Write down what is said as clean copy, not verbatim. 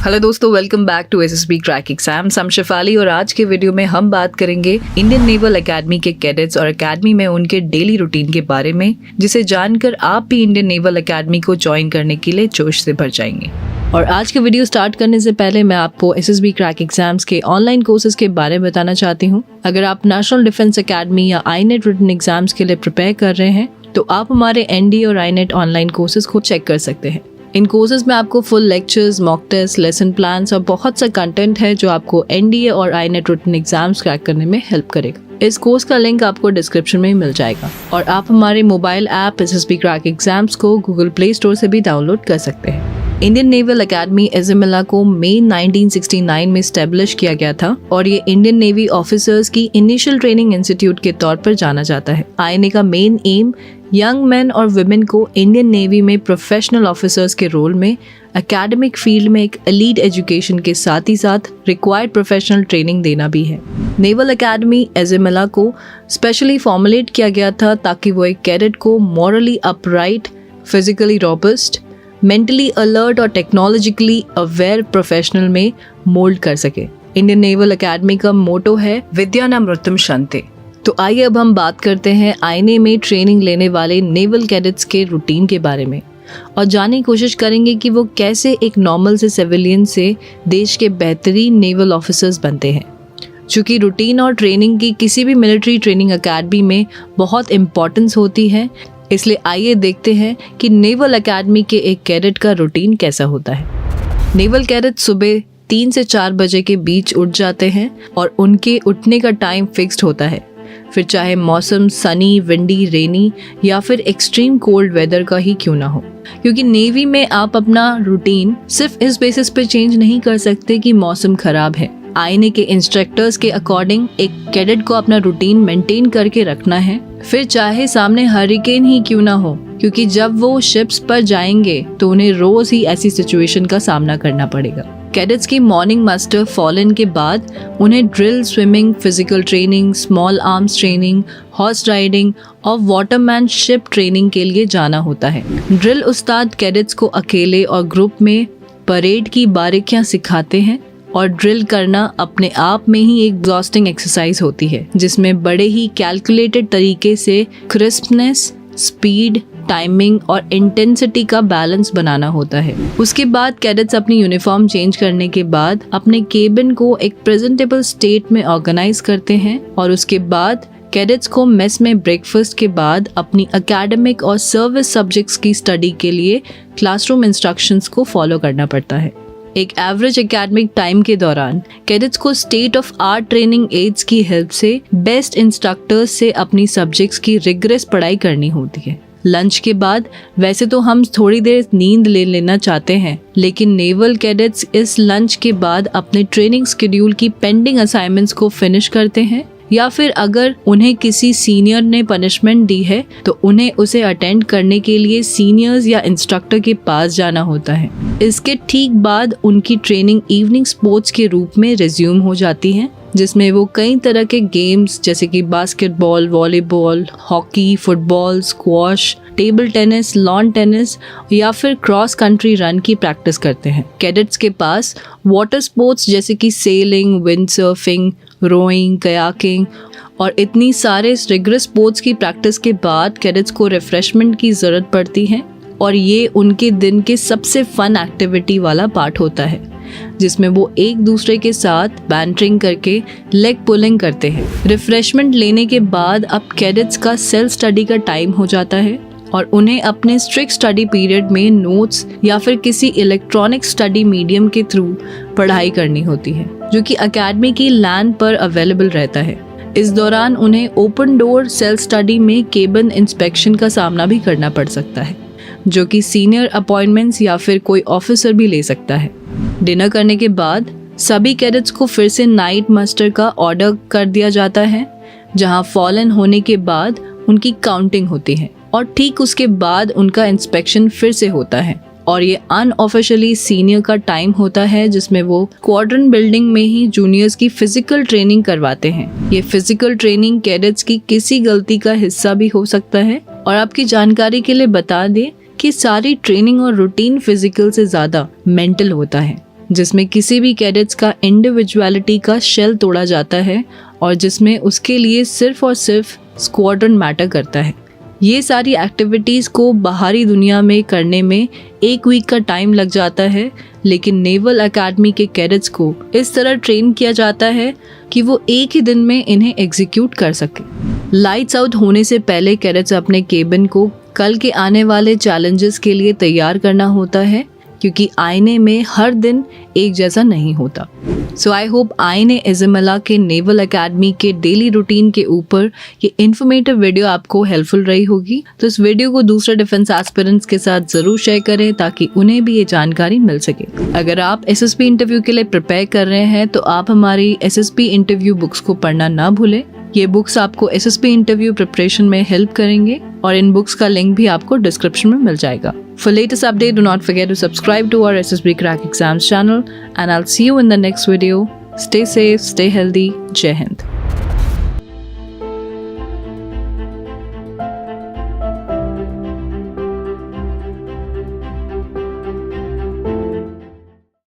Hello दोस्तों, welcome back to SSB crack exams. हम शिफाली और आज के वीडियो में हम बात करेंगे इंडियन नेवल एकेडमी के कैडेट्स और एकेडमी में उनके डेली रूटीन के बारे में, जिसे जानकर आप भी इंडियन नेवल एकेडमी को ज्वाइन करने के लिए जोश से भर जाएंगे। और आज का वीडियो स्टार्ट करने से पहले मैं आपको एसएसबी क्रैक एग्जाम्स के ऑनलाइन कोर्सेज के बारे में बताना चाहती हूँ। अगर आप नेशनल डिफेंस एकेडमी या आईनेट रिटन एग्जाम्स के लिए प्रिपेयर कर रहे हैं तो आप हमारे एनडीए और आईनेट ऑनलाइन कोर्सेज को चेक कर सकते हैं। इन कोर्सेज में आपको full lectures, mock test, lesson plans और बहुत सा कंटेंट है जो आपको एनडीए और आईनेट रिटन एग्जाम्स क्रैक करने में हेल्प करेगा। इस कोर्स का लिंक आपको डिस्क्रिप्शन में मिल जाएगा और आप हमारे mobile app SSB crack exams को गूगल प्ले स्टोर से भी डाउनलोड कर सकते हैं। इंडियन नेवल एकेडमी एजिमिला को मई 1969 में स्टैब्लिश किया गया था और ये इंडियन नेवी ऑफिसर्स की इनिशियल ट्रेनिंग इंस्टीट्यूट के तौर पर जाना जाता है। आईएनए का मेन एम यंग मैन और वुमेन को इंडियन नेवी में प्रोफेशनल ऑफिसर्स के रोल में एकेडमिक फील्ड में एक एलीट एजुकेशन के साथ ही साथ रिक्वायर्ड प्रोफेशनल ट्रेनिंग देना भी है। नेवल एकेडमी एजिमिला को स्पेशली फॉर्मुलेट किया गया था ताकि वो एक कैडेट को morally upright, physically robust, mentally alert और टेक्नोलॉजिकली अवेयर प्रोफेशनल में मोल्ड कर सके। इंडियन नेवल एकेडमी का मोटो है विद्यानामृतम शांते। तो आइए अब हम बात करते हैं आईएनए में ट्रेनिंग लेने वाले नेवल कैडेट्स के रूटीन के बारे में और जानने की कोशिश करेंगे कि वो कैसे एक नॉर्मल से सिविलियन से देश के बेहतरीन नेवल ऑफिसर्स बनते हैं। चूँकि रूटीन और ट्रेनिंग की किसी भी मिलिट्री ट्रेनिंग अकेडमी में बहुत इम्पोर्टेंस होती है, इसलिए आइए देखते हैं कि नेवल एकेडमी के एक कैडेट का रूटीन कैसा होता है। नेवल कैडेट सुबह 3 से 4 बजे के बीच उठ जाते हैं और उनके उठने का टाइम फिक्स्ड होता है, फिर चाहे मौसम सनी, विंडी, रेनी या फिर एक्सट्रीम कोल्ड वेदर का ही क्यों ना हो। क्योंकि नेवी में आप अपना रूटीन सिर्फ इस बेसिस पे चेंज नहीं कर सकते कि मौसम खराब है। आईएनए के इंस्ट्रक्टर्स के अकॉर्डिंग एक कैडेट को अपना रूटीन मेंटेन करके रखना है, फिर चाहे सामने हरिकेन ही क्यों ना हो, क्योंकि जब वो शिप्स पर जाएंगे तो उन्हें रोज ही ऐसी सिचुएशन का सामना करना पड़ेगा। कैडेट्स की मॉर्निंग मस्टर फॉलन के बाद उन्हें drill, swimming, physical training, small arms training, horse riding और वाटरमैनशिप ट्रेनिंग के लिए जाना होता है। ड्रिल उस्ताद कैडेट्स को अकेले और ग्रुप में परेड की बारीकियां सिखाते हैं और ड्रिल करना अपने आप में ही एक एग्जॉस्टिंग एक्सरसाइज होती है, जिसमें बड़े ही कैलकुलेटेड तरीके से क्रिस्पनेस, स्पीड, टाइमिंग और इंटेंसिटी का बैलेंस बनाना होता है। उसके बाद कैडेट्स अपनी यूनिफॉर्म चेंज करने के बाद अपने केबिन को एक प्रेजेंटेबल स्टेट में ऑर्गेनाइज करते हैं और उसके बाद कैडेट्स को मेस में ब्रेकफास्ट के बाद अपनी एकेडमिक और सर्विस सब्जेक्ट्स की स्टडी के लिए क्लासरूम इंस्ट्रक्शंस को फॉलो करना पड़ता है। एक एवरेज एकेडमिक टाइम के दौरान कैडेट्स को state of art training aids की हेल्प से बेस्ट इंस्ट्रक्टर्स से अपनी सब्जेक्ट्स की रिगरस पढ़ाई करनी होती है। लंच के बाद वैसे तो हम थोड़ी देर नींद ले लेना चाहते हैं, लेकिन नेवल कैडेट्स इस लंच के बाद अपने ट्रेनिंग शेड्यूल की पेंडिंग असाइनमेंट्स को फिनिश करते हैं, या फिर अगर उन्हें किसी सीनियर ने पनिशमेंट दी है तो उन्हें उसे अटेंड करने के लिए सीनियर्स या इंस्ट्रक्टर के पास जाना होता है। इसके ठीक बाद उनकी ट्रेनिंग इवनिंग स्पोर्ट्स के रूप में रिज्यूम हो जाती है, जिसमें वो कई तरह के गेम्स जैसे कि basketball, volleyball, hockey, football, squash, table tennis, lawn tennis या फिर क्रॉस कंट्री रन की प्रैक्टिस करते हैं। कैडेट्स के पास वाटर स्पोर्ट्स जैसे कि सेलिंग, विंडसर्फिंग, रोइंग, कयाकिंग और इतनी सारे रिगरस स्पोर्ट्स की प्रैक्टिस के बाद कैडेट्स को रिफ्रेशमेंट की ज़रूरत पड़ती है और ये उनके दिन के सबसे फन एक्टिविटी वाला पार्ट होता है, जिसमें वो एक दूसरे के साथ बैंटरिंग करके लेग पुलिंग करते हैं। रिफ्रेशमेंट लेने के बाद अब कैडेट्स का सेल्फ स्टडी का टाइम हो जाता है और उन्हें अपने स्ट्रिक्ट स्टडी पीरियड में नोट्स या फिर किसी इलेक्ट्रॉनिक स्टडी मीडियम के थ्रू पढ़ाई करनी होती है, जो कि एकेडमी की लैन पर अवेलेबल रहता है। इस दौरान उन्हें ओपन डोर सेल्फ स्टडी में केबिन इंस्पेक्शन का सामना भी करना पड़ सकता है, जो कि सीनियर अपॉइंटमेंट्स या फिर कोई ऑफिसर भी ले सकता है। डिनर करने के बाद सभी कैडेट्स को फिर से नाइट मस्टर का ऑर्डर कर दिया जाता है, जहां फॉलन होने के बाद उनकी काउंटिंग होती है और ठीक उसके बाद उनका इंस्पेक्शन फिर से होता है और ये अनऑफिशियली सीनियर का टाइम होता है, जिसमें वो क्वाड्रन बिल्डिंग में ही जूनियर्स की फिजिकल ट्रेनिंग करवाते हैं। ये फिजिकल ट्रेनिंग कैडेट्स की किसी गलती का हिस्सा भी हो सकता है और आपकी जानकारी के लिए बता दें कि सारी ट्रेनिंग और रूटीन फिजिकल से ज़्यादा मेंटल होता है। जिसमें किसी भी कैडेट्स का इंडिविजुअलिटी का शेल तोड़ा जाता है और जिसमें उसके लिए सिर्फ और सिर्फ स्क्वाड्रन मैटर करता है। ये सारी एक्टिविटीज़ को बाहरी दुनिया में करने में 1 वीक का टाइम लग जाता है, लेकिन नेवल एकेडमी के कैडेट्स को इस तरह ट्रेन किया जाता है कि वो एक ही दिन में इन्हें एग्जीक्यूट कर सके। लाइट्स आउट होने से पहले कैडेट्स अपने केबिन को कल के आने वाले चैलेंजेस के लिए तैयार करना होता है, क्योंकि आईने में हर दिन एक जैसा नहीं होता। सो आई होप आईने इज़िमला के नेवल एकेडमी के डेली रूटीन के ऊपर ये इन्फॉर्मेटिव वीडियो आपको हेल्पफुल रही होगी। तो इस वीडियो को दूसरे डिफेंस एस्पिरेंट्स के साथ ज़रूर शेयर करें ताकि उन्हें भी ये जानकारी मिल सके। अगर आप एसएसबी इंटरव्यू के लिए प्रिपेयर कर रहे हैं तो आप हमारी एसएसबी इंटरव्यू बुक्स को पढ़ना ना भूलें। ये बुक्स आपको एसएसबी इंटरव्यू प्रिपरेशन में हेल्प करेंगे और इन बुक्स का लिंक भी आपको डिस्क्रिप्शन में मिल जाएगा। For latest update, do not forget to subscribe to our SSB Crack Exams channel, and I'll see you in the next video. Stay safe, stay healthy. Jai Hind.